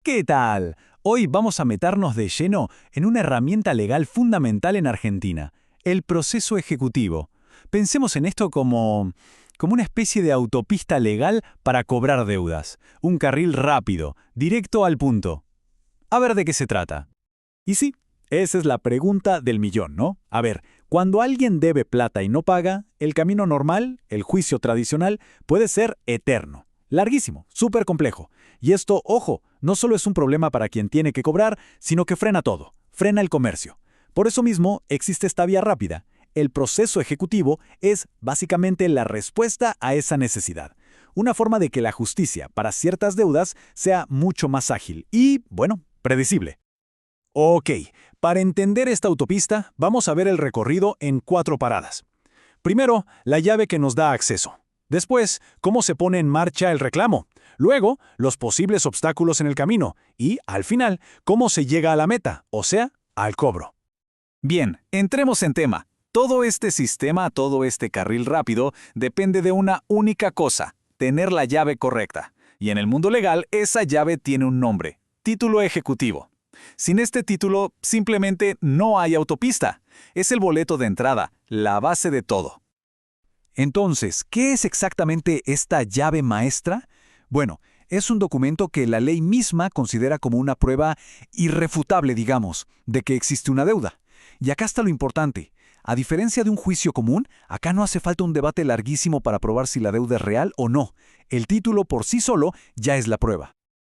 ¿Qué tal? Hoy vamos a meternos de lleno en una herramienta legal fundamental en Argentina, el proceso ejecutivo. Pensemos en esto como una especie de autopista legal para cobrar deudas, un carril rápido, directo al punto. A ver de qué se trata. Y sí, esa es la pregunta del millón, ¿no? A ver, cuando alguien debe plata y no paga, el camino normal, el juicio tradicional, puede ser eterno, larguísimo, súper complejo. Y esto, ojo, no solo es un problema para quien tiene que cobrar, sino que frena todo, frena el comercio. Por eso mismo existe esta vía rápida. El proceso ejecutivo es básicamente la respuesta a esa necesidad. Una forma de que la justicia para ciertas deudas sea mucho más ágil y, bueno, predecible. Ok, para entender esta autopista, vamos a ver el recorrido en 4 paradas. Primero, la llave que nos da acceso. Después, cómo se pone en marcha el reclamo. Luego, los posibles obstáculos en el camino. Y, al final, cómo se llega a la meta, o sea, al cobro. Bien, entremos en tema. Todo este sistema, todo este carril rápido, depende de una única cosa: tener la llave correcta. Y en el mundo legal, esa llave tiene un nombre: título ejecutivo. Sin este título, simplemente no hay autopista. Es el boleto de entrada, la base de todo. Entonces, ¿qué es exactamente esta llave maestra? Bueno, es un documento que la ley misma considera como una prueba irrefutable, digamos, de que existe una deuda. Y acá está lo importante. A diferencia de un juicio común, acá no hace falta un debate larguísimo para probar si la deuda es real o no. El título por sí solo ya es la prueba.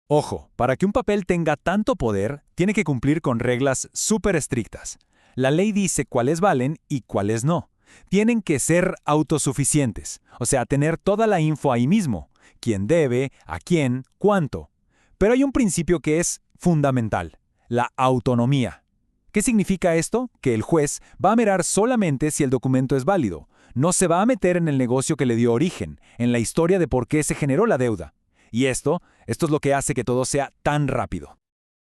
Ojo, para que un papel tenga tanto poder, tiene que cumplir con reglas súper estrictas. La ley dice cuáles valen y cuáles no. Tienen que ser autosuficientes, o sea, tener toda la info ahí mismo: quién debe, a quién, cuánto. Pero hay un principio que es fundamental: la autonomía. ¿Qué significa esto? Que el juez va a mirar solamente si el documento es válido. No se va a meter en el negocio que le dio origen, en la historia de por qué se generó la deuda. Y esto es lo que hace que todo sea tan rápido.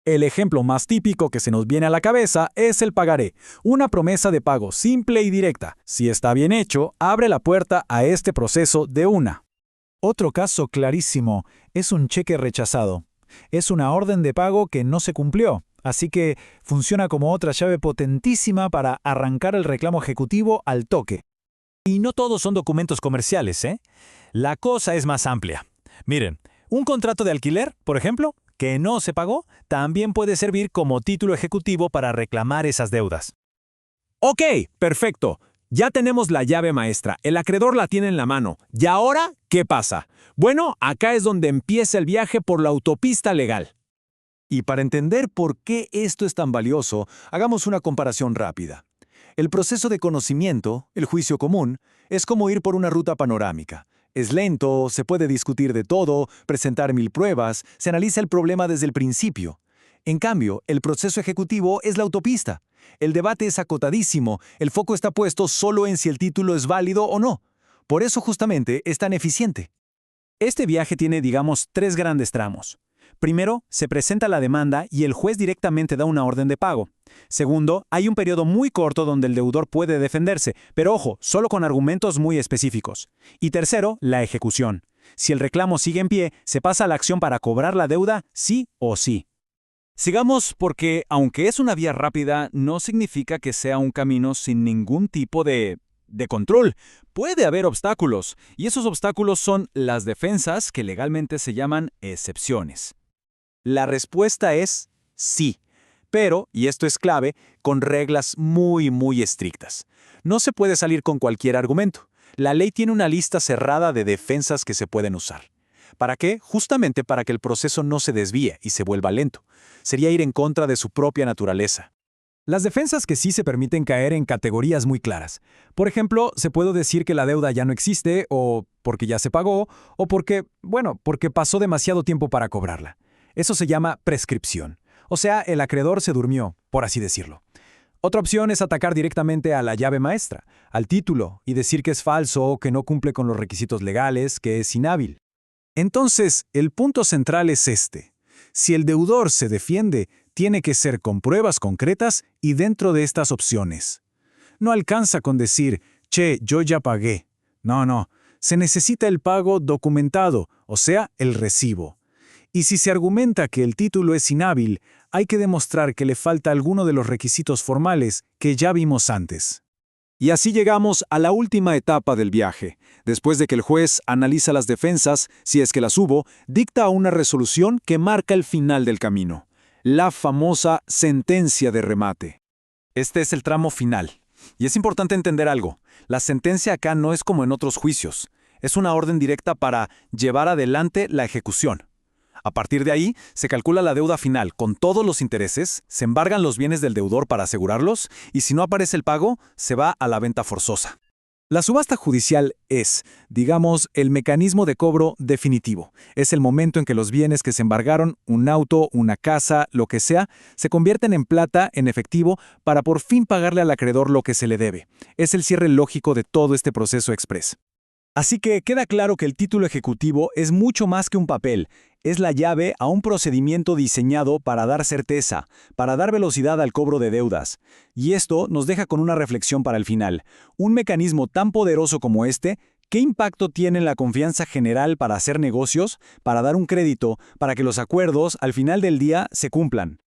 El ejemplo más típico que se nos viene a la cabeza es el pagaré, una promesa de pago simple y directa. Si está bien hecho, abre la puerta a este proceso de una. Otro caso clarísimo es un cheque rechazado. Es una orden de pago que no se cumplió, así que funciona como otra llave potentísima para arrancar el reclamo ejecutivo al toque. Y no todos son documentos comerciales, ¿eh? La cosa es más amplia. Miren, un contrato de alquiler, por ejemplo, que no se pagó, también puede servir como título ejecutivo para reclamar esas deudas. Ok, perfecto. Ya tenemos la llave maestra, el acreedor la tiene en la mano. ¿Y ahora qué pasa? Bueno, acá es donde empieza el viaje por la autopista legal. Y para entender por qué esto es tan valioso, hagamos una comparación rápida. El proceso de conocimiento, el juicio común, es como ir por una ruta panorámica. Es lento, se puede discutir de todo, presentar 1000 pruebas, se analiza el problema desde el principio. En cambio, el proceso ejecutivo es la autopista. El debate es acotadísimo, el foco está puesto solo en si el título es válido o no. Por eso justamente es tan eficiente. Este viaje tiene, digamos, 3 grandes tramos. Primero, se presenta la demanda y el juez directamente da una orden de pago. Segundo, hay un periodo muy corto donde el deudor puede defenderse, pero ojo, solo con argumentos muy específicos. Y tercero, la ejecución. Si el reclamo sigue en pie, se pasa a la acción para cobrar la deuda, sí o sí. Sigamos porque, aunque es una vía rápida, no significa que sea un camino sin ningún tipo de control. Puede haber obstáculos, y esos obstáculos son las defensas, que legalmente se llaman excepciones. La respuesta es sí, pero, y esto es clave, con reglas muy estrictas. No se puede salir con cualquier argumento. La ley tiene una lista cerrada de defensas que se pueden usar. ¿Para qué? Justamente para que el proceso no se desvíe y se vuelva lento. Sería ir en contra de su propia naturaleza. Las defensas que sí se permiten caer en categorías muy claras. Por ejemplo, se puede decir que la deuda ya no existe, o porque ya se pagó, o porque pasó demasiado tiempo para cobrarla. Eso se llama prescripción. O sea, el acreedor se durmió, por así decirlo. Otra opción es atacar directamente a la llave maestra, al título, y decir que es falso o que no cumple con los requisitos legales, que es inhábil. Entonces, el punto central es este. Si el deudor se defiende, tiene que ser con pruebas concretas y dentro de estas opciones. No alcanza con decir, che, yo ya pagué. No. Se necesita el pago documentado, o sea, el recibo. Y si se argumenta que el título es inhábil, hay que demostrar que le falta alguno de los requisitos formales que ya vimos antes. Y así llegamos a la última etapa del viaje. Después de que el juez analiza las defensas, si es que las hubo, dicta una resolución que marca el final del camino. La famosa sentencia de remate. Este es el tramo final. Y es importante entender algo. La sentencia acá no es como en otros juicios. Es una orden directa para llevar adelante la ejecución. A partir de ahí, se calcula la deuda final con todos los intereses, se embargan los bienes del deudor para asegurarlos, y si no aparece el pago, se va a la venta forzosa. La subasta judicial es, digamos, el mecanismo de cobro definitivo. Es el momento en que los bienes que se embargaron, un auto, una casa, lo que sea, se convierten en plata, en efectivo, para por fin pagarle al acreedor lo que se le debe. Es el cierre lógico de todo este proceso express. Así que queda claro que el título ejecutivo es mucho más que un papel. Es la llave a un procedimiento diseñado para dar certeza, para dar velocidad al cobro de deudas. Y esto nos deja con una reflexión para el final. Un mecanismo tan poderoso como este, ¿qué impacto tiene en la confianza general para hacer negocios, para dar un crédito, para que los acuerdos al final del día se cumplan?